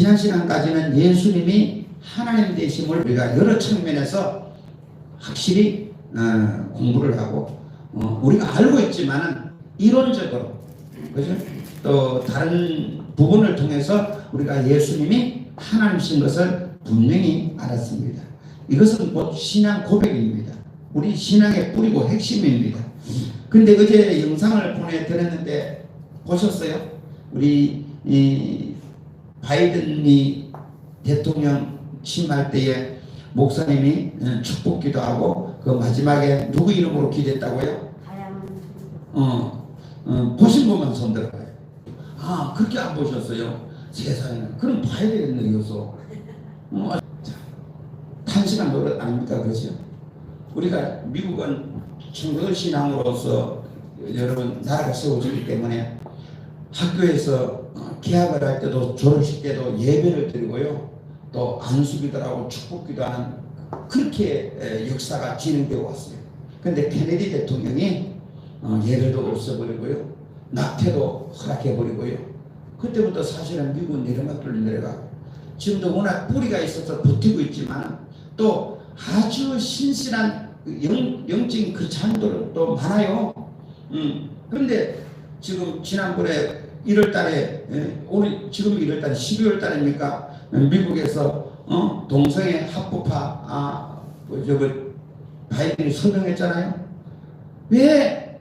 지난 시간까지는 예수님이 하나님 되심을 우리가 여러 측면에서 확실히 공부를 하고 우리가 알고 있지만은 이론적으로 그죠? 또 다른 부분을 통해서 우리가 예수님이 하나님이신 것을 분명히 알았습니다. 이것은 곧 신앙 고백입니다. 우리 신앙의 뿌리고 핵심입니다. 근데 어제 영상을 보내드렸는데 보셨어요? 우리 바이든이 대통령 취임할 때에 목사님이 축복 기도하고 그 마지막에 누구 이름으로 기도했다고요? 보신 분만 손 들어봐요. 아, 그렇게 안 보셨어요? 세상에. 그럼 봐야 되겠네, 여기서. 단시간 노릇 아닙니까? 그죠? 우리가 미국은 청교도 신앙으로서 여러분 나라가 세워지기 때문에 학교에서 개학을 할 때도 졸업식 때도 예배를 드리고요. 또 안수기도하고 축복기도 하는 그렇게 역사가 진행되어 왔어요. 근데 케네디 대통령이 예배도 없애버리고요. 낙태도 허락해버리고요. 그때부터 사실은 미국은 내려막길로 내려가고 지금도 워낙 뿌리가 있어서 버티고 있지만 또 아주 신실한 영적인 그 자녀들은 또 많아요. 그런데 지금 지난번에 1월달에 오늘 지금 1월달 12월달입니까? 미국에서 동성애 합법화 바이든이 서명했잖아요. 왜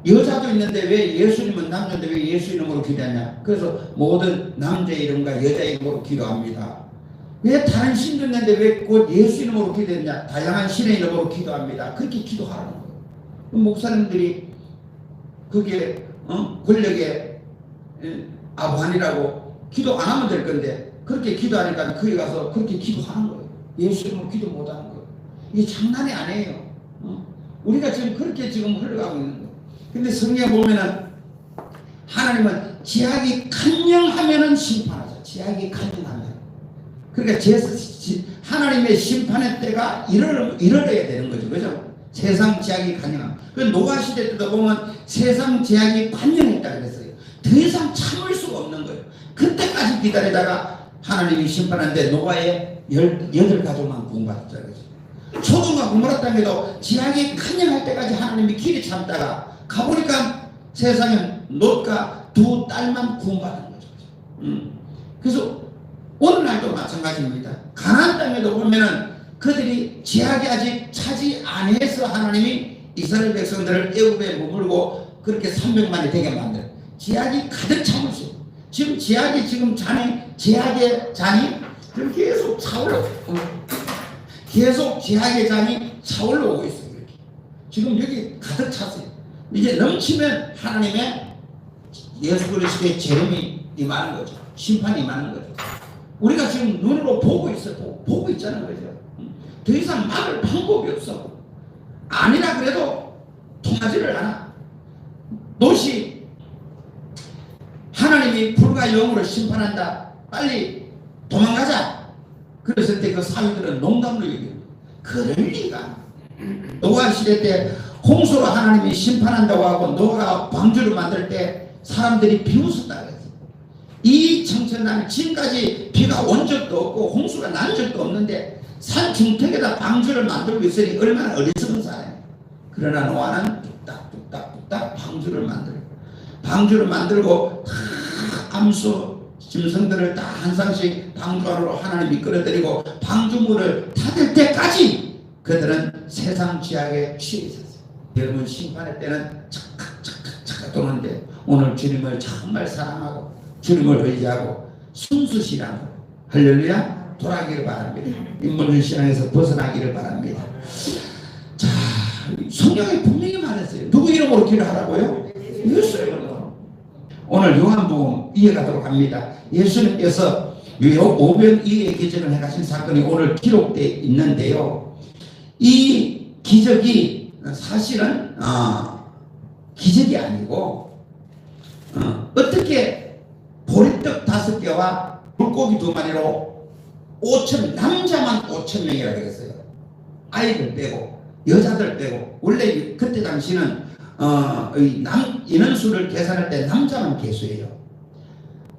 여자도 있는데 왜 예수님은 남자인데 왜 예수 이름으로 기도하냐? 그래서 모든 남자 이름과 여자 이름으로 기도합니다. 왜 다른 신도 있는데 왜 곧 예수 이름으로 기도했냐? 다양한 신의 이름으로 기도합니다. 그렇게 기도하라는 거예요. 목사님들이 그게 권력의 아부한이라고 기도 안 하면 될 건데 그렇게 기도하니까 거기 가서 그렇게 기도하는 거예요. 예수 이름으로 기도 못 하는 거예요. 이게 장난이 아니에요. 우리가 지금 그렇게 지금 흘러가고 있는 거예요. 근데 성경에 보면은 하나님은 제약이 간영하면은 심판하죠. 제약이 간영하면. 그러니까 하나님의 심판의 때가 이르러야 되는 거죠. 그죠? 세상 제약이 간영함. 그 노아 시대 때도 보면 세상 제약이 간영했다 그랬어요. 더 이상 참을 수가 없는 거예요. 그때까지 기다리다가 하나님이 심판하는데 노아의 18가족만 구원받았다 그랬어요. 소돔과 고모라 땅에도 제약이 간영할 때까지 하나님이 길이 참다가 가보니까 세상에 롯과 두 딸만 구원받은 거죠. 그래서 오늘날도 마찬가지입니다. 가나안 땅에도 보면은 그들이 제약이 아직 차지 안 해서 하나님이 이스라엘 백성들을 애굽에 머물고 그렇게 300만이 되게 만들어. 제약이 가득 참을 수. 지금 제약의 잔이 계속 차올라. 계속 제약의 잔이 차올라 오고 있어요. 이렇게. 지금 여기 가득 찼어요. 이제 넘치면 하나님의 예수 그리스도의 재림이 임하는 거죠. 심판이 임하는 거죠. 우리가 지금 눈으로 보고 있어요. 보고 있잖아요. 그죠? 더 이상 막을 방법이 없어. 아니라 그래도 통하지를 않아. 노시 하나님이 불과 영으로 심판한다. 빨리 도망가자. 그랬을 때 그 사위들은 농담으로 얘기해요. 그럴 리가. 노아 시대 때 홍수로 하나님이 심판한다고 하고 노아가 방주를 만들 때 사람들이 비웃었다 그랬어요. 이 청천남이 지금까지 비가 온 적도 없고 홍수가 난 적도 없는데 산 중턱에다 방주를 만들고 있으니 얼마나 어리석은 사람이에요. 그러나 노아는 뚝딱 방주를 만들고 암수 짐승들을 다 한 상씩 방주 안으로 하나님이 끌어들이고 방주물을 닫을 때까지 그들은 세상 지약에 취해 있었어요. 여러분 심판의 때는 착각 도는데 오늘 주님을 정말 사랑하고 주님을 의지하고 순수신앙으로 할렐루야 돌아가기를 바랍니다. 인물의 신앙에서 벗어나기를 바랍니다. 자, 성경에 분명히 말했어요. 누구 이름으로 기도하라고요? 예수 이름으로. 오늘 요한복음 이어가도록 합니다. 예수님께서 오병이어의 기적을 해가신 사건이 오늘 기록되어 있는데요. 이 기적이 사실은 기적이 아니고 어떻게 보리떡 5개와 물고기 2마리로 남자만 5,000명이라 그랬어요. 아이들 빼고 여자들 빼고. 원래 그때 당시는 인원수를 계산할 때 남자만 개수예요.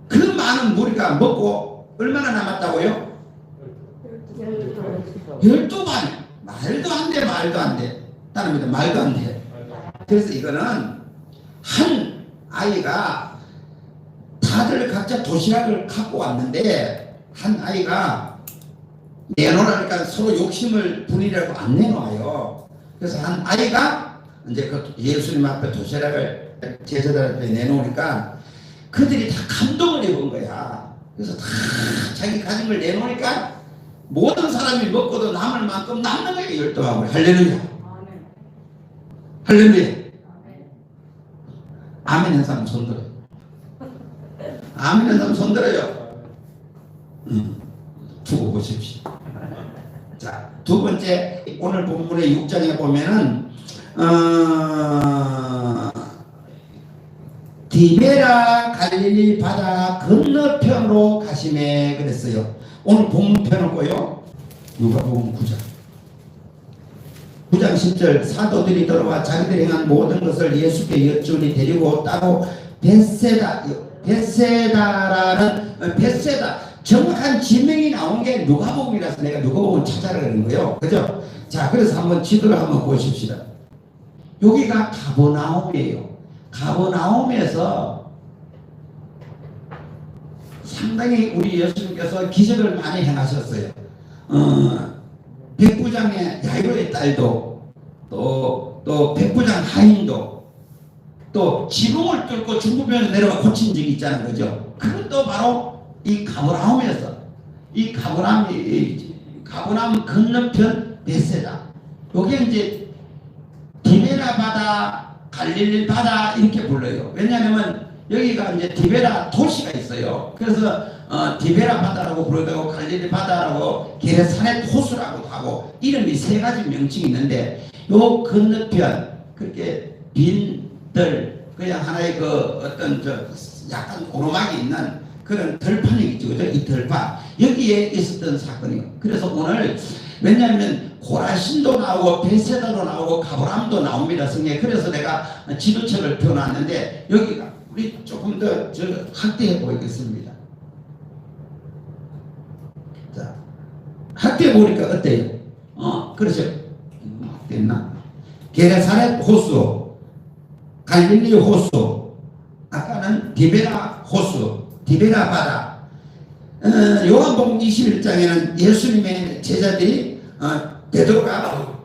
그 많은 무리가 먹고 얼마나 남았다고요? 12반. 말도 안 돼, 말도 안 돼. 따릅니다. 말도 안 돼. 그래서 이거는 한 아이가 다들 각자 도시락을 갖고 왔는데 한 아이가 내놓으라니까 서로 욕심을 부리려고 안 내놓아요. 그래서 한 아이가 이제 그 예수님 앞에 도시락을 제자들 앞에 내놓으니까 그들이 다 감동을 해본 거야. 그래서 다 자기 가진 걸 내놓으니까 모든 사람이 먹고도 남을 만큼 남는 거예요. 열도하고. 할렐루야. 할렐루야. 아멘 한 사람 손 들어요. 아멘 한 사람 손 들어요. 두고 보십시오. 자, 두 번째 오늘 본문의 6장에 보면은 디베라 갈릴리 바다 건너편으로 가시매 그랬어요. 오늘 본문 펴놓고요. 누가복음 9장 10절 사도들이 들어와 자기들이 행한 모든 것을 예수께 여쭈니 데리고 따로 베세다 정확한 지명이 나온 게 누가복음이라서 내가 누가복음 찾아라 그러는 거예요. 그죠? 자, 그래서 한번 지도를 한번 보십시다. 여기가 가버나움이에요. 가버나움에서 상당히 우리 예수님께서 기적을 많이 행하셨어요. 백부장의 야이로의 딸도 또 백부장 하인도 또 지붕을 뚫고 중부변에 내려가 고친 적이 있잖아요. 그죠? 그것도 바로 이 가버나움에서 이 가버나움 건너편 베세다. 여기 이제 디베라 바다, 갈릴리 바다 이렇게 불러요. 왜냐하면 여기가 이제 디베라 도시가 있어요. 그래서 디베라 바다라고 부르고 갈릴리 바다라고 게네사렛 호수라고도 하고 이름이 세 가지 명칭이 있는데 요 건너편 그렇게 빈들 그냥 하나의 그 어떤 저 약간 오르막이 있는 그런 들판이 있죠. 그죠? 이 들판 여기에 있었던 사건이에요. 그래서 오늘 왜냐하면 고라신도 나오고 베세다도 나오고 가버나움도 나옵니다. 성경에. 그래서 내가 지도책을 펴놨는데 여기가 우리 조금 더 확대해 보이겠습니다. 자, 확대해 보니까 어때요? 그렇죠. 됐나? 게네사렛 호수, 갈릴리 호수, 아까는 디베라 호수, 디베라 바다. 요한복음 21장에는 예수님의 제자들이 베드로가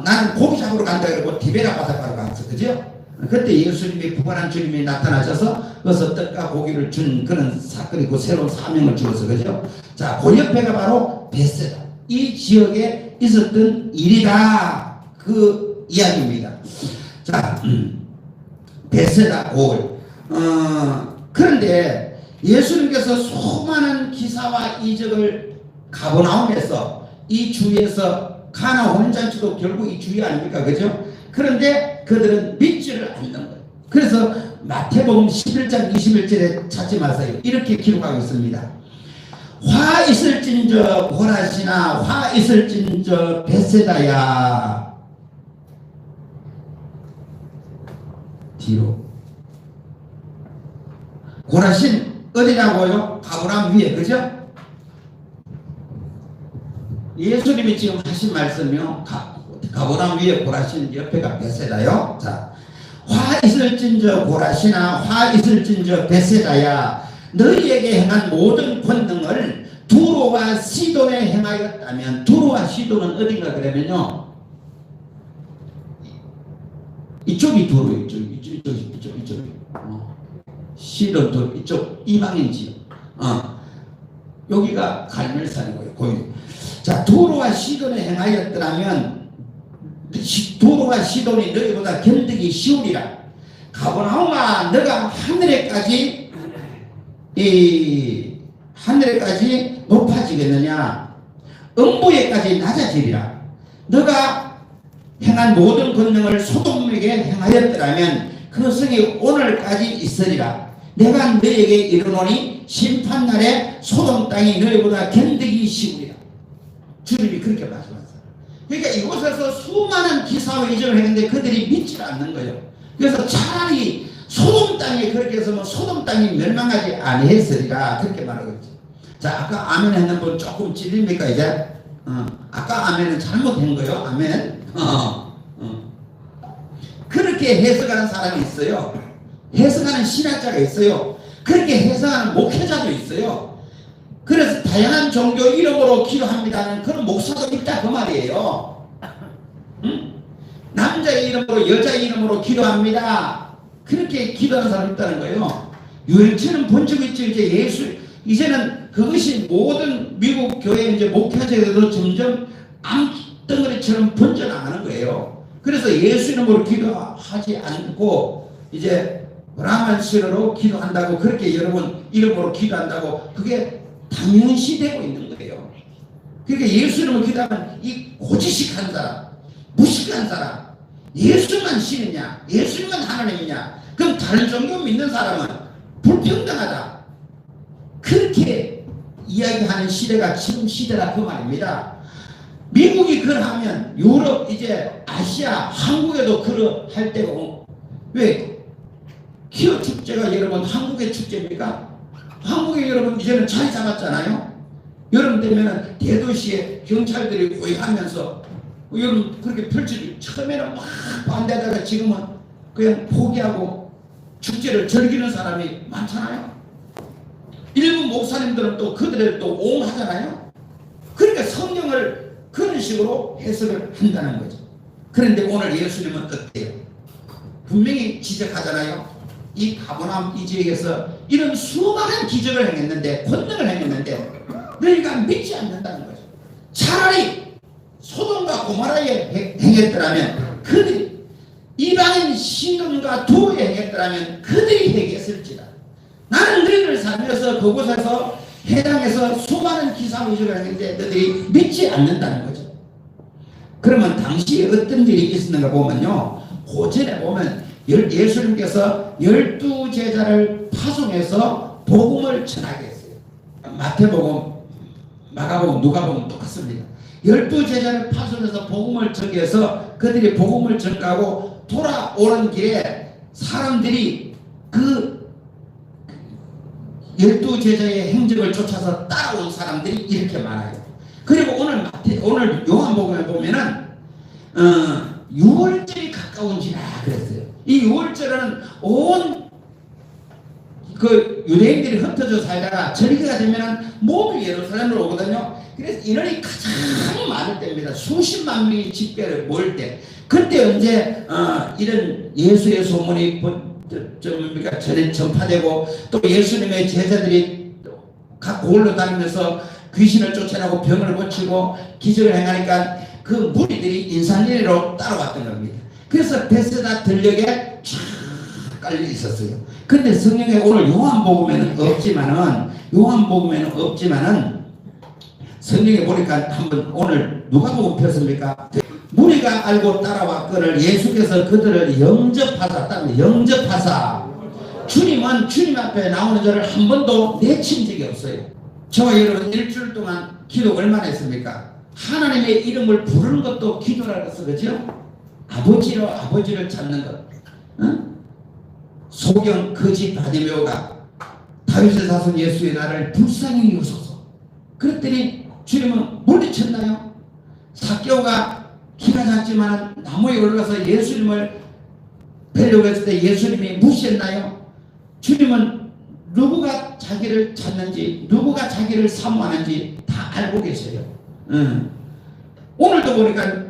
나는 고기 잡으러 간다 그러고 디베라 바닷가로 갔어. 그죠? 그때 예수님이 부활한 주님이 나타나셔서 거기서 떡과 고기를 준 그런 사건이고 새로운 사명을 주어서. 그죠? 자, 그 옆에가 바로 베세다. 이 지역에 있었던 일이다. 그 이야기입니다. 자, 베세다 고을. 그런데 예수님께서 수많은 기사와 이적을 가버나움에서 이 주위에서 가나 혼인잔치도 결국 이 주위 아닙니까? 그죠? 그런데 그들은 믿지를 않는 거예요. 그래서 마태복음 11장 21절에 찾지 마세요. 이렇게 기록하고 있습니다. 화 있을진저 고라시나 화 있을진저 베세다야. 뒤로 고라신 어디라고요? 가버나움 위에. 그죠? 예수님이 지금 하신 말씀이요. 가버나움 위에 고라신 옆에가 베세다요. 자, 화 있을진저 고라시나 화 있을진저 베세다야. 너희에게 행한 모든 권능을 두로와 시돈에 행하였다면. 두로와 시돈은 어딘가 그러면요. 이쪽이 두로, 이쪽. 시돈도 이쪽 이방인 지역. 여기가 갈멜산이고요. 거기. 자, 두로와 시돈에 행하였더라면 두로와 시돈이 너희보다 견디기 쉬우리라. 가버나움아, 너가 하늘에까지 높아지겠느냐? 음부에까지 낮아지리라. 너가 행한 모든 권능을 소돔에게 행하였더라면 그 성이 오늘까지 있으리라. 내가 너에게 이르노니 심판날에 소돔 땅이 너희보다 견디기 쉬우리라. 주님이 그렇게 말씀하셨어요. 그러니까 이곳에서 수많은 기사와 이적을 했는데 그들이 믿지 않는 거예요. 그래서 차라리 소돔 땅이 그렇게 해서 뭐 소돔 땅이 멸망하지 아니했으리라 그렇게 말하고 있죠. 자, 아까 아멘 했는 분 조금 찔립니까 이제? 아까 아멘은 잘못한 거예요. 아멘. 그렇게 해석하는 사람이 있어요. 해석하는 신학자가 있어요. 그렇게 해석하는 목회자도 있어요. 그래서 다양한 종교 이름으로 기도합니다는 그런 목사도 있다 그 말이에요. 남자의 이름으로 여자의 이름으로 기도합니다. 그렇게 기도하는 사람이 있다는 거예요. 유행처럼 본 적이 있죠. 이제 이제는 그것이 모든 미국 교회 이제 목회자들도 점점 암덩어리처럼 번져나가는 거예요. 그래서 예수 이름으로 기도하지 않고 이제 브라만 신으로 기도한다고 그렇게 여러분 이름으로 기도한다고 그게 당연시 되고 있는 거예요. 그러니까 예수 이름으로 기도하면 이 고지식한 사람, 무식한 사람, 예수만 신이냐, 예수만 하나님이냐, 그럼 다른 종교 믿는 사람은 불평등하다. 그렇게 이야기하는 시대가 지금 시대라 그 말입니다. 미국이 그러하면 유럽 이제 아시아 한국에도 그러할 때고 왜 키어 축제가 여러분 한국의 축제입니까? 한국에 여러분 이제는 자리 잡았잖아요. 여름 되면 대도시에 경찰들이 고위하면서 여러분 그렇게 펼치고 처음에는 막 반대하다가 지금은 그냥 포기하고 축제를 즐기는 사람이 많잖아요. 일부 목사님들은 또 그들을 또 옹호하잖아요. 그러니까 성경을 그런 식으로 해석을 한다는 거죠. 그런데 오늘 예수님은 어때요? 분명히 지적하잖아요. 이 가버나움 이 지역에서 이런 수많은 기적을 행했는데 권능을 행했는데 너희가 믿지 않는다는 거죠. 차라리 소돔과 고모라에 행했더라면 그들이 이방인 시돈과 두에 행했더라면 그들이 행했을지라. 나는 너희를 살면서 그곳에서 해당해서 수많은 기사의식을 했는데 너희들이 믿지 않는다는 거죠. 그러면 당시에 어떤 일이 있었는가 보면요. 고전에 보면 예수님께서 12제자를 파송해서 복음을 전하게 했어요. 마태복음, 마가복음, 누가복음 똑같습니다. 12제자를 파송해서 복음을 전해서 그들이 복음을 전하고 돌아오는 길에 사람들이 그 12제자의 행적을 쫓아서 따라온 사람들이 이렇게 많아요. 그리고 오늘 요한복음에 보면은 6월절이 가까운지라 그랬어요. 이 6월절은 온 그 유대인들이 흩어져 살다가 절기가 되면은 모두 예루살렘으로 오거든요. 그래서 인원이 가장 많을 때입니다. 수십만 명이 집회를 모일 때. 그때 언제 이런 예수의 소문이 전파되고 또 예수님의 제자들이 각 고을로 다니면서 귀신을 쫓아내고 병을 고치고 기적을 행하니까 그 무리들이 인산리로 따라왔던 겁니다. 그래서 베세다 들녘에 쫙 깔려 있었어요. 근데 성경에 오늘 요한복음에는 없지만은 성경에 보니까 한번 오늘 누가복음 폈습니까? 무리가 알고 따라왔거늘 예수께서 그들을 영접하사 주님은 주님 앞에 나오는 자를 한 번도 내친 적이 없어요. 저와 여러분 일주일 동안 기도 얼마나 했습니까? 하나님의 이름을 부르는 것도 기도라서 그죠? 아버지를 찾는 것. 소경 거지 바디메오가 다윗의 자손 예수의 나를 불쌍히 여기소서. 그랬더니 주님은 물리쳤나요? 삭개오가 키가 작지만 나무에 올라가서 예수님을 뵈려고 했을 때 예수님이 무시했나요? 주님은 누구가 자기를 찾는지 누구가 자기를 사모하는지 다 알고 계세요. 오늘도 보니까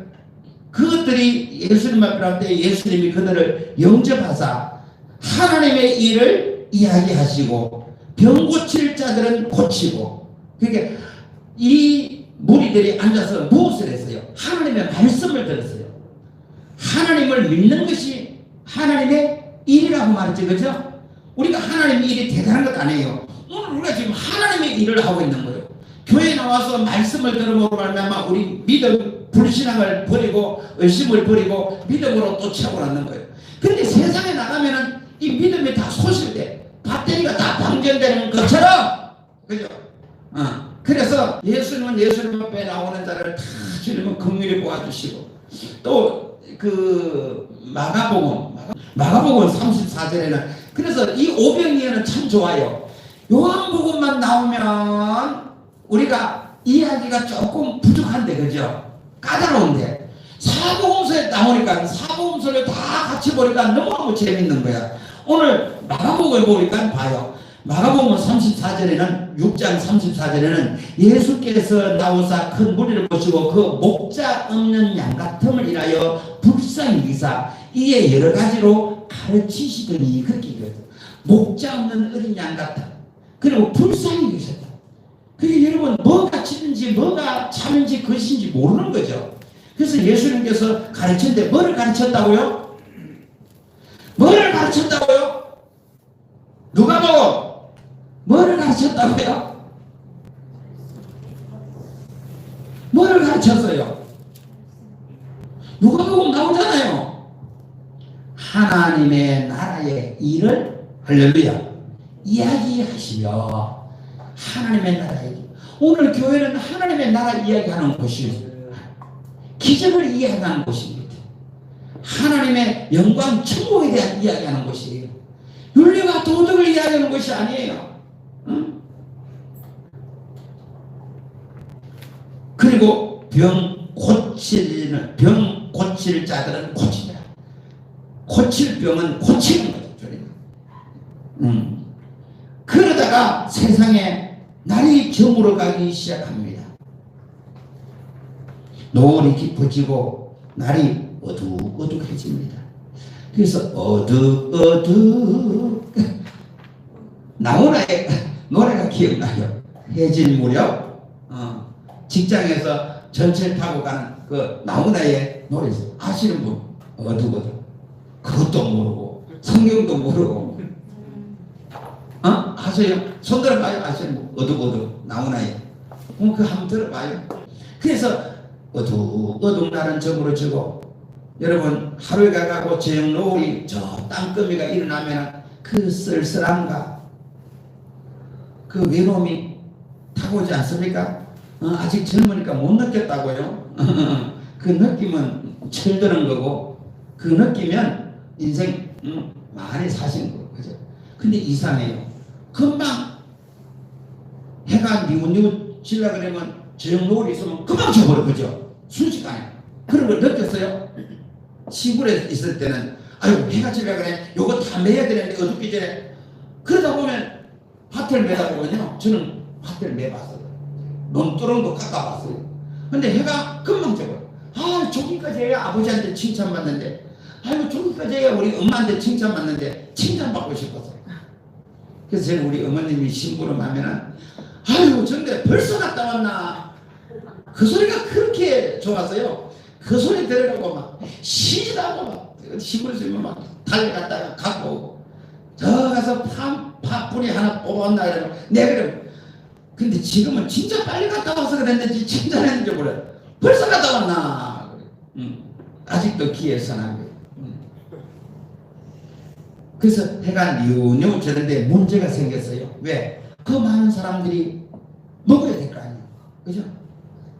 그것들이 예수님 앞에 나올 때 예수님이 그들을 영접하사 하나님의 일을 이야기하시고 병 고칠 자들은 고치고. 그러니까 이 무리들이 앉아서 무엇을 했어요? 하나님의 말씀을 들었어요. 하나님을 믿는 것이 하나님의 일이라고 말했죠. 그렇죠? 우리가 하나님의 일이 대단한 것 아니에요. 오늘 우리가 지금 하나님의 일을 하고 있는 거예요. 교회에 나와서 말씀을 들음으로 말미암아 우리 믿음, 불신앙을 버리고 의심을 버리고 믿음으로 또 채우고 있는 거예요. 그런데 세상에 나가면은 이 믿음이 다 소실돼 배터리가 다 방전되는 것처럼, 그죠? 그래서 예수님은 예수님 앞에 나오는 자를 다 주님은 긍휼히 보아주시고 또 그 마가복음 마가복음 34절에는 그래서 이 오병이어는 참 좋아요. 요한복음만 나오면 우리가 이야기가 조금 부족한데, 그죠? 까다로운데 사복음서에 나오니까 사복음서를 다 같이 보니까 너무너무 재밌는 거야. 오늘 마가복음을 보니까 봐요. 마가복음 34절에는 6장 34절에는 예수께서 나오사 큰 무리를 보시고 그 목자 없는 양과 틈을 인하여 불쌍히 여기사 이에 여러 가지로 가르치시더니 그렇게 얘기했어요. 목자 없는 어린 양 같아. 그리고 불쌍히 여기셨다. 그게 여러분 뭐가 진인지 뭐가 참인지 것인지 모르는 거죠. 그래서 예수님께서 가르쳤는데 뭐를 가르쳤다고요? 뭐를 가르쳤다고요? 누가 보고 뭐를 가르쳤다고요? 뭐를 가르쳤어요? 누가 보고 나오잖아요. 하나님의 나라의 일을 할렐루야 이야기하시며 하나님의 나라의 일. 오늘 교회는 하나님의 나라 이야기하는 곳이에요. 기적을 이야기하는 곳입니다. 하나님의 영광 천국에 대한 이야기하는 곳이에요. 윤리와 도덕을 이야기하는 것이 아니에요. 응? 그리고 병 고칠 자들은 고치라. 고칠 병은 고치는 거죠. 그러다가 세상에 날이 저물어가기 시작합니다. 노을이 깊어지고 날이 어둑어둑해집니다. 그래서 어둑어둑 나훈아의 노래가 기억나요. 해질 무렵 직장에서 전철 타고 가는 그 나훈아의 노래 아시는 분? 어둑어둑. 그것도 모르고 성경도 모르고 아세요? 손 들어봐요. 아시는 분? 어둑어둑 나훈아의 그 한번 들어봐요. 그래서 어둑어둑 날은 저물어지고 여러분 하루가 가고 저녁 노을이 저 땅거미가 일어나면 그 쓸쓸함과 그 외로움이 타고오지 않습니까? 아직 젊으니까 못 느꼈다고요. 그 느낌은 철드는 거고 그 느끼면 인생 많이 사신 거고 그죠? 근데 이상해요. 금방 해가 니웃니웃 질라 그러면 저녁 노을이 있으면 금방 져버려 그죠? 순식간에. 그런 걸 느꼈어요? 시골에 있을 때는 아유 해가 질라 그래 요거 다 매야 되는데 어둡기 전에 그러다 보면 밭을 매다 보면요 저는 밭을 매봤어요. 논두렁 거 깎아봤어요. 근데 해가 금방 져버려. 아 저기까지 해야 아버지한테 칭찬받는데 아이고 저기까지 해야 우리 엄마한테 칭찬받는데 칭찬받고 싶어서. 그래서 저는 우리 어머님이 심부름 하면은 아유 근데 벌써 갔다 왔나 그 소리가 그렇게 좋았어요. 그 소리 들으려고 막 쉬지도 않고 막 시골에서 막 달려갔다가 갖고 오고 저 가서 파 뿌리 하나 뽑았나 이러면 네 그래. 근데 지금은 진짜 빨리 갔다 와서 그랬는지 칭찬했는지 몰라요. 벌써 갔다 왔나. 아직도 기회에 선한 거예요. 그래서 해가 뉴뉴 저런데 문제가 생겼어요. 왜? 그 많은 사람들이 먹어야 될 거 아니에요. 그죠?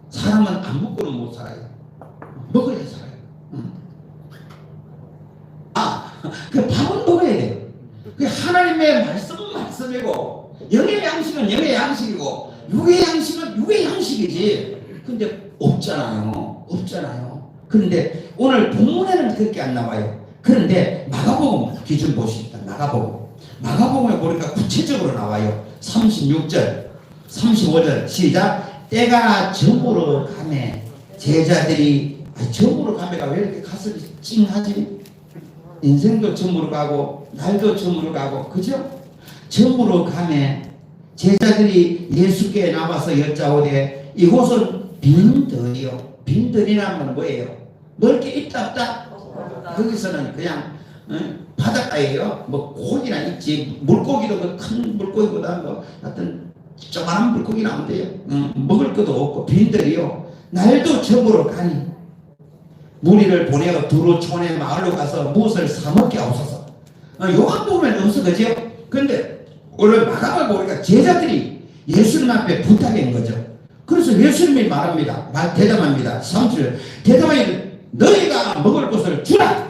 사람은 안 먹고는 못 살아요. 먹어야 살아요. 그 밥은 먹어야 돼요. 그 하나님의 말씀이고 영의 양식은 영의 양식이고 육의 양식은 육의 양식이지. 근데 없잖아요. 그런데 오늘 본문에는 그렇게 안 나와요. 그런데 마가복음 기준 보십시다. 마가복음에 보니까 구체적으로 나와요. 36절 35절 시작. 때가 저물어 가매 제자들이 저물어 가매가 왜 이렇게 가슴이 찡하지? 인생도 저물어 가고 날도 저물어 가고 그죠? 저물어 가매 제자들이 예수께 나와서 여짜오되 이곳은 빈들이요. 빈들이라는 건 뭐예요? 넓게 있다 없다? 거기서는 그냥 바닷가예요. 뭐 고기나 있지 물고기도 그 큰 물고기보다 뭐 하여튼 조그마한 물고기 나오면 돼요. 먹을 것도 없고 빈들이요. 날도 저물어 가니 무리를 보내어 두루 촌의 마을로 가서 무엇을 사먹게 하옵소서. 요한복음에는 없어 그죠? 근데 오늘 마가복음 보니까 제자들이 예수님 앞에 부탁한 거죠. 그래서 예수님이 말합니다. 대답합니다. 3절 대답하니 너희가 먹을 것을 주라.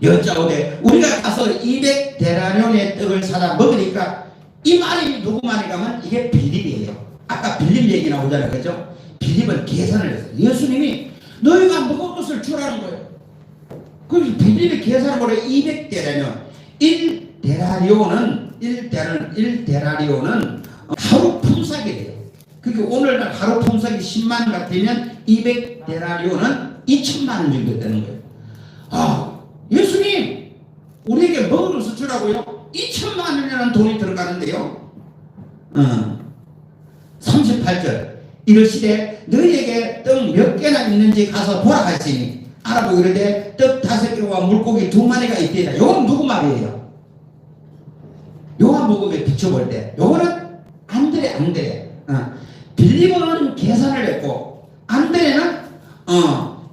여짜오되 우리가 가서 200데나리온의 떡을 사다 먹으니까 이 말이 누구 말이 가면 이게 빌립이에요. 아까 빌립 얘기 나오잖아요. 그죠? 빌립은 계산을 했어요. 예수님이 너희가 먹을 것을 주라는 거예요. 그래서 빌립이 계산을 보래. 200데나리온. 1데나리온은 하루 품삯이래요. 그러니까 오늘날 하루 품삯이 10만 원 같으면 200데나리온은 2천만 원 정도 되는 거예요. 아, 예수님 우리에게 먹을 것을 주라고요? 2천만 원이라는 돈이 들어가는데요. 38절 이르시되 너희에게 떡 몇 개나 있는지 가서 보라 하시니 알아보고 이르되 떡 5개와 물고기 2마리가 있대요. 요건 누구 말이에요? 요한복음에 비춰볼 때 요거는 안드레. 빌립은 계산을 했고 안드레는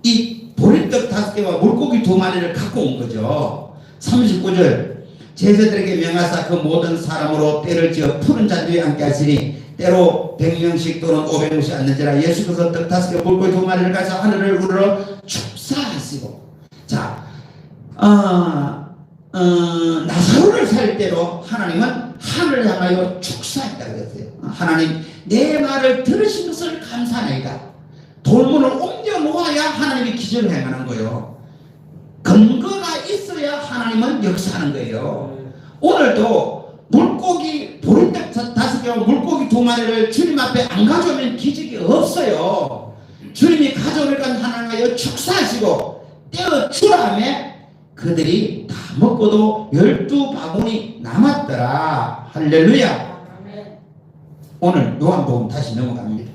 이 보리떡 5개와 물고기 2마리를 갖고 온 거죠. 39절 제자들에게 명하사 그 모든 사람으로 때를 지어 푸른 잔디에 앉게 하시니 때로 100명씩 또는 500명씩 앉는지라. 예수께서 떡 5개 물고기 2마리를 가서 하늘을 우러러 축사하시고. 자, 나사로를 살 때로 하나님은 하늘을 향하여 축사했다고 했어요. 하나님 내 말을 들으신 것을 감사하나이다. 돌문을 옮겨 놓아야 하나님이 기적을 행하는 거예요. 근거가 있어야 하나님은 역사하는 거예요. 오늘도 물고기 보리떡 5개와 물고기 2마리를 주님 앞에 안 가져오면 기적이 없어요. 주님이 가져오니까 하나님하여 축사하시고 떼어주라 하며 그들이 다 먹고도 12바구니 남았더라. 할렐루야. 오늘 요한복음 다시 넘어갑니다.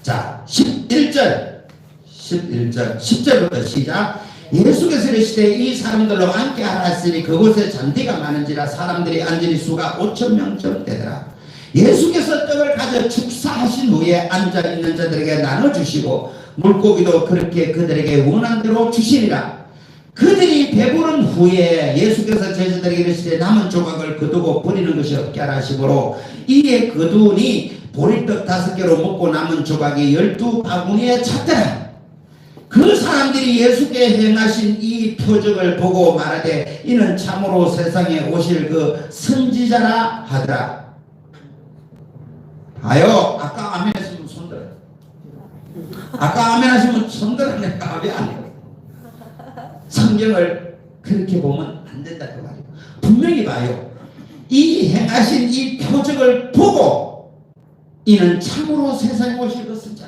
자, 10절부터 시작. 예수께서 이르시되 이 사람들로 앉게 하였으니 그곳에 잔디가 많은지라 사람들이 앉으니 수가 5,000명쯤 되더라. 예수께서 떡을 가져 축사하신 후에 앉아있는 자들에게 나눠주시고 물고기도 그렇게 그들에게 원한 대로 주시니라. 그들이 배부른 후에 예수께서 제자들에게 이르시되 남은 조각을 거두고 버리는 것이 없게 하라 하시므로 이에 거두니 보리떡 5개로 먹고 남은 조각이 12바구니에 찼더라. 그 사람들이 예수께 행하신 이 표적을 보고 말하되 이는 참으로 세상에 오실 그 선지자라 하더라. 봐요. 아까 아멘 하시면 손들어. 아까 아멘 하시면 손들어. 내가 왜 안 해요? 성경을 그렇게 보면 안 된다 그 말이에요. 분명히 봐요. 이 행하신 이 표적을 보고 이는 참으로 세상에 오실 그 선지자.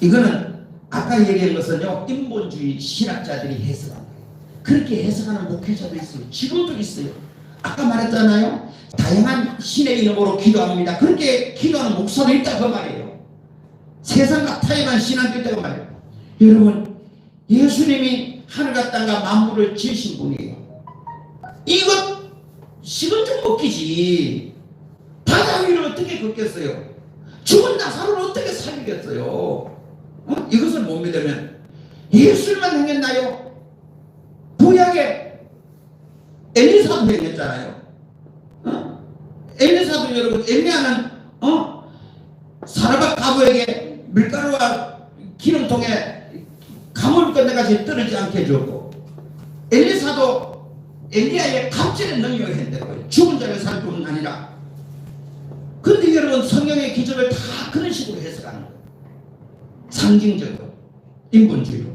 이거는 아까 얘기한 것은요, 인본주의 신학자들이 해석한 거예요. 그렇게 해석하는 목회자도 있어요. 지금도 있어요. 아까 말했잖아요. 다양한 신의 이름으로 기도합니다. 그렇게 기도하는 목사도 있다 그 말이에요. 세상과 타협한 신학도 있다 그 말이에요. 여러분, 예수님이 하늘과 땅과 만물을 지으신 분이에요. 이것 식은 죽 먹기지. 바다 위를 어떻게 걷겠어요? 죽은 나사로를 어떻게 살리겠어요? 이것을 못 믿으면 예술만 행했나요? 구약에 엘리사도 행했잖아요. 엘리사도 여러분, 엘리야는 사르밧 과부에게 밀가루와 기름통에 가물 건네가지 떨어지지 않게 해줬고, 엘리사도 엘리야의 갑질의 능력을 했다고요. 죽은 자를 살 뿐 아니라. 그런데 여러분, 성경의 기적을 다 그런 식으로 해석하는 거예요. 상징적으로, 인본주의로.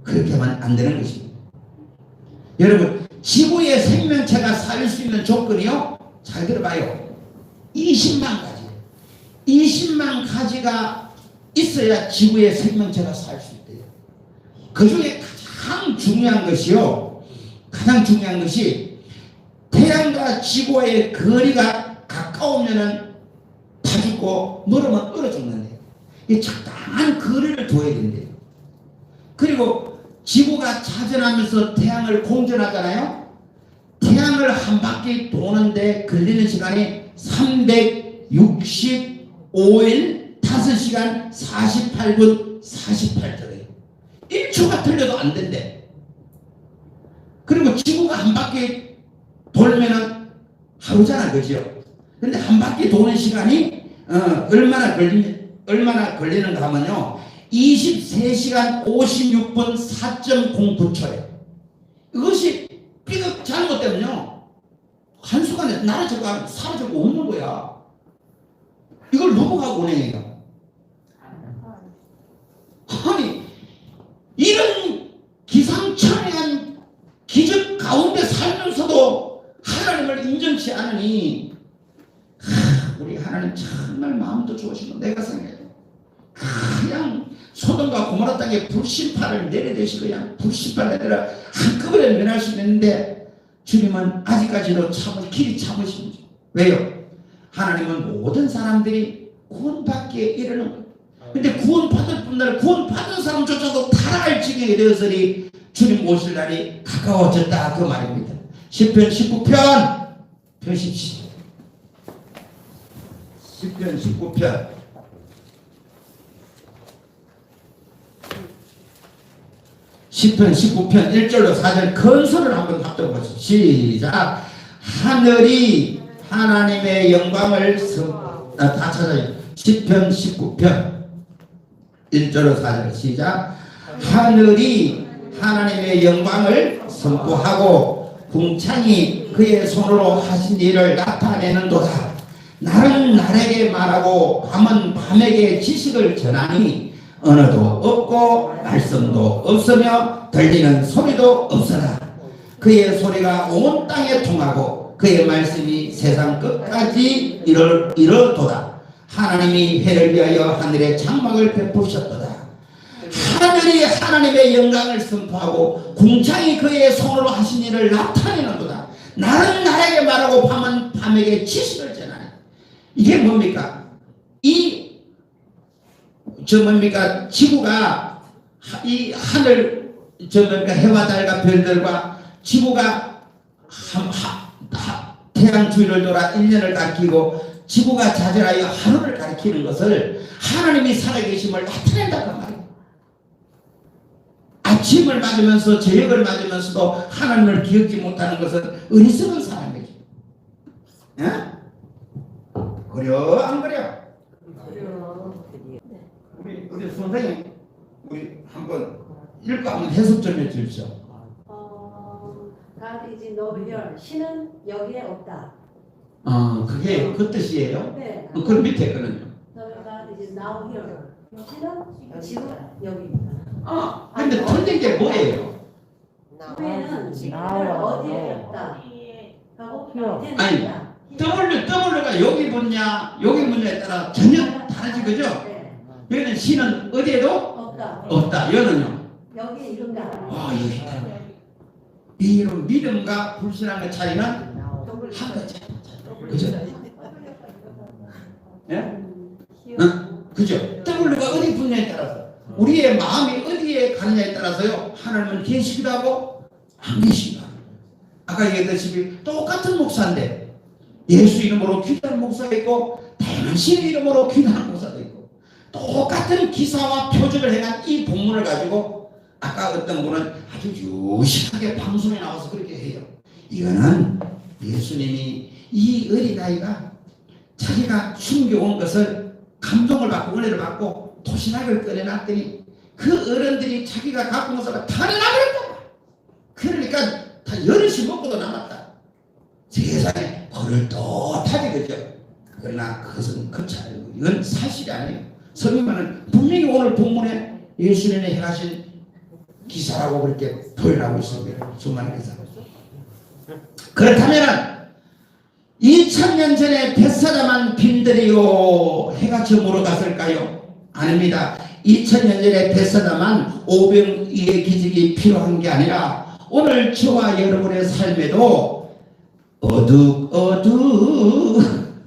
그렇게 하면 안 되는 것입니다. 여러분, 지구의 생명체가 살 수 있는 조건이요, 잘 들어봐요. 20만 가지. 20만 가지가 있어야 지구의 생명체가 살 수 있대요. 그 중에 가장 중요한 것이 태양과 지구의 거리가 가까우면은 다 죽고 멀으면 얼어 죽는데, 이 적당한 거리를 둬야 된대요. 그리고 지구가 자전하면서 태양을 공전하잖아요. 태양을 한 바퀴 도는데 걸리는 시간이 365일 5시간 48분 48초예요. 1초가 틀려도 안 된대. 그리고 지구가 한 바퀴 돌면은 하루잖아, 그죠? 근데 한 바퀴 도는 시간이 얼마나 걸리는가 하면요, 23시간 56분 4.09초에 이것이 삐걱 잘못되면요 한순간에 나라져가 사라지고 없는 거야. 이걸 누구가 운행해요? 아니 이런 기상천외한 기적 가운데 살면서도 하나님을 인정치 않으니 우리 하나님 정말 마음도 좋으시고 내가 생각해요. 그냥 소돔과 고모라 땅에 불심판을 내려대시고 그냥 불심판을 내려 한꺼번에 면할 수 있는데 주님은 아직까지도 길이 참으십니다. 왜요? 하나님은 모든 사람들이 구원받기에 이르는 거예요. 근데 구원받을 분들 구원받은 사람조차도 타락할 지경이 되어서니 주님 오실 날이 가까워졌다 그 말입니다. 시편 19편 펴십시오. 시편 19편 시편 19편 1절로 4절 건설을 한번 합쳐보시죠. 시작. 하늘이 하나님의 영광을 다 찾아요. 시편 19편 1절로 4절 시작. 하늘이 하나님의 영광을 선포하고 궁창이 그의 손으로 하신 일을 나타내는도다. 날은 날에게 말하고 밤은 밤에게 지식을 전하니 언어도 없고 말씀도 없으며 들리는 소리도 없으나 그의 소리가 온 땅에 통하고 그의 말씀이 세상 끝까지 이르도다. 하나님이 해를 위하여 하늘에 장막을 베푸셨도다. 하늘이 하나님의 영광을 선포하고 궁창이 그의 손으로 하신 일을 나타내는도다. 날은 날에게 말하고 밤은 밤에게 지식을 전하니. 이게 뭡니까? 뭡니까? 지구가 이 하늘 뭡니까? 해와 달과 별들과 지구가 태양 주위를 돌아 1년을 가리키고 지구가 자전하여 하루를 가리키는 것을 하나님이 살아계심을 나타낸다고 말이에요. 아침을 맞으면서 저녁을 맞으면서도 하나님을 기억지 못하는 것은 어리석은 사람이죠. 예? 그려 안 그려? 우리 선생님 우리 한번 읽고 한번 해석 좀 해주십시오. God is no here. 신은 여기에 없다. 그게 그 뜻이에요? 네. 그 밑에 거는요? God is now here. 신은 지금 여기입니다. 근데 틀린 게 뭐예요? 후에는 신은 어디에 없다. 하고 아니, W가 여기 붙냐 여기 붙냐에 따라 전혀 다르지 그죠? 네. 여기는 신은 어디에도 없다. 여는요? 여기에 이른다. 여기 있다. 이런 믿음과 불신앙의 차이는 한 가지. 그죠? 예? 그죠? W가 어디 붙냐에 따라서 우리의 마음이 어디에 가느냐에 따라서요 하나님은 계시기도 하고 안 계시기도 하고. 아까 얘기했듯이 똑같은 목사인데 예수 이름으로 기도하는 목사가 있고 당신 이름으로 기도하는 목사도 있고 똑같은 기사와 표적을 행한 이 본문을 가지고 아까 어떤 분은 아주 유식하게 방송에 나와서 그렇게 해요. 이거는 예수님이 이 어린아이가 자기가 숨겨온 것을 감동을 받고 은혜를 받고 도시락을 꺼내놨더니 그 어른들이 자기가 갖고 온 것을 다 내놔버렸다. 그러니까 다 여럿이 먹고도 남았다. 세상에 벌을 떳하게 그죠. 그러나 그것은 그렇지 않아요. 이건 사실이 아니에요. 성경은 분명히 오늘 본문에 예수님이 행하신 기사라고 그렇게 표현하고 있습니다. 수많은 기사. 그렇다면 2000년 전에 벳사다만 빈들이요 해가 저물어 갔을까요? 아닙니다. 2000년 전에 벳사다만 오병이의 기적이 필요한 게 아니라 오늘 저와 여러분의 삶에도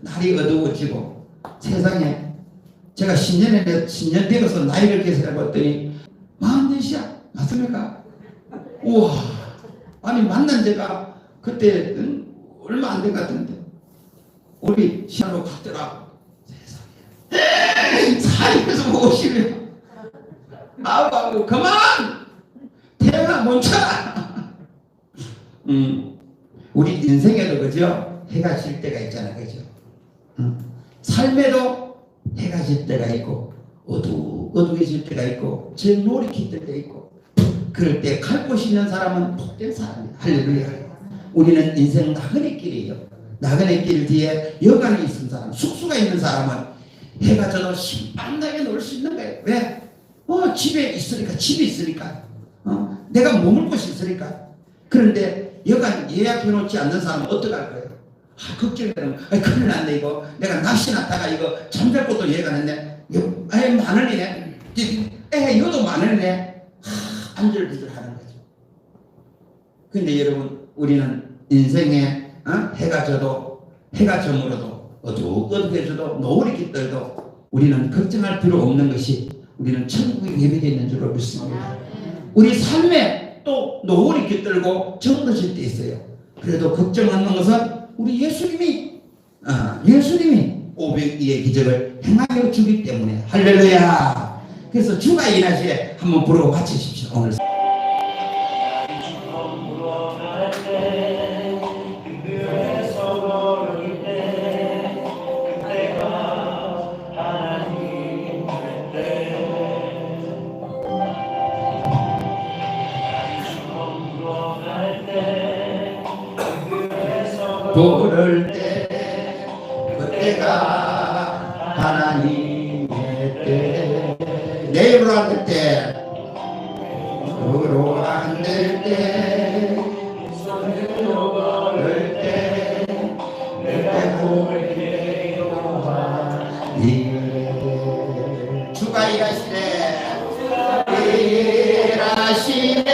날이 어두워지고 세상에 제가 신년 되어서 나이를 계산해봤더니 44이야. 맞습니까? 우와, 아니 만난 제가 그때 얼마 안 된 것 같은데 우리 시간으로 갔더라고. 세상에 사이에서 보고 싶어요. 아우 그만 태양아 멈춰라. 우리 인생에도 그죠? 해가 질 때가 있잖아 그죠? 삶에도 해가 질 때가 있고 어두워질 때가 있고 제일 놀이킬 때가 있고 그럴 때 갈 곳이 있는 사람은 복된 사람이에요. 할렐루야. 우리는 인생 나그네 길이에요. 나그네 길 뒤에 여관이 있는 사람, 숙소가 있는 사람은 해가 져도 신방나게 놀 수 있는 거예요. 왜? 집에 있으니까 내가 머물 곳이 있으니까. 그런데 여관 예약해 놓지 않는 사람은 어떡할 거예요? 걱정되는 큰일 났네 이거. 내가 낚시 났다가 이거 잠잘 곳도 예약 안 했네. 만 원이네. 이것도 만 원이네. 안절부절 하는 거죠. 근데 여러분, 우리는 인생에 해가 져도 해가 저물어도 어둑어둑해져도 노을이 깃들도 우리는 걱정할 필요 없는 것이 우리는 천국에 예비되어 있는 줄로 믿습니다. 우리 삶에 또 노을이 깃들고 저물어질 때 있어요. 그래도 걱정하는 것은 우리 예수님이 502의 기적을 행하여 주기 때문에. 할렐루야. 그래서 주가 일하시에 한번 부르고 마치십시오. 오늘 부를 때 그때가 하나님의 때. 내 입으로 안 될 때, 입으로 안 될 때, 손으로 걸을 때, 내가 고백해 여호와이래. 주가 일하시네. 일하시네.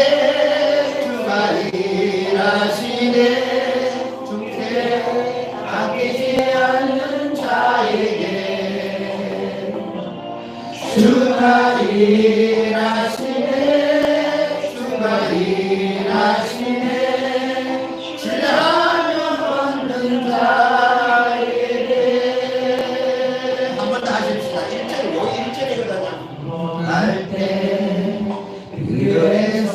주가 일하시네. 아끼지 않는 자에게 주가 일하시네. 주가 일하시네. 신뢰하며 얻는 자에게. 한 번 더 하십시다. 1절이거든요. 할 때, 근교에서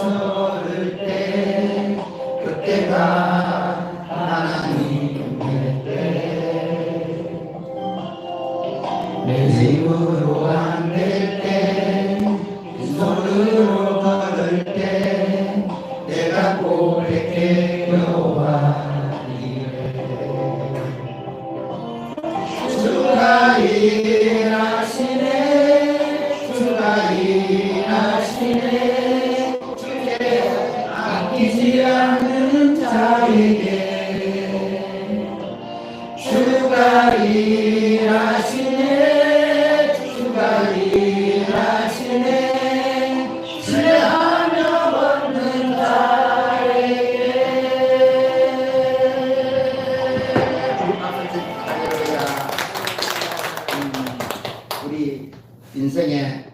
오를 때, 그때가 하나님의 때. 내 힘으로 안 될 때, 손으로 걸을 때, 내가 고백해 여호와이래. 주가 일하시네. 주가 일하시네. 주께 아끼지 않는 자에게 주가 일하시네. 주가 일하시네. 신뢰하며 얻는 자에게. 우리 인생의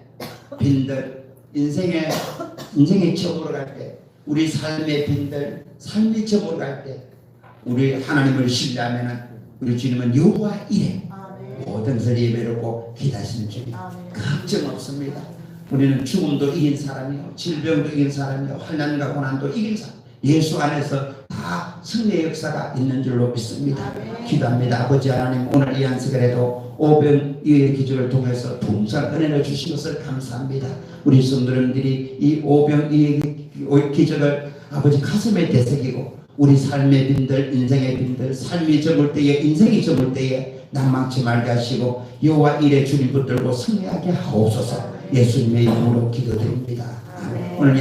빈들, 인생의 저물어 갈 때, 우리 삶의 빈들, 삶이 저물어 갈 때, 우리 하나님을 신뢰하면은 우리 주님은 여호와 이래 모든 것을 예배롭고 기다리시는 주님. 걱정 없습니다. 우리는 죽음도 이긴 사람이요, 질병도 이긴 사람이요, 환난과 고난도 이긴 사람. 예수 안에서 다 승리의 역사가 있는 줄로 믿습니다. 기도합니다. 아버지 하나님, 오늘 이 안식일에도 오병이의 기적을 통해서 풍성한 은혜를 주신 것을 감사합니다. 우리 성도님들이 이 오병이의 기적을 아버지 가슴에 되새기고 우리 삶의 빈들, 인생의 빈들, 삶이 저물 때에, 인생이 저물 때에 낭망치 말게 하시고 여호와 이레 주님 붙들고 승리하게 하옵소서. 예수님의 이름으로 기도드립니다. 아멘. 오늘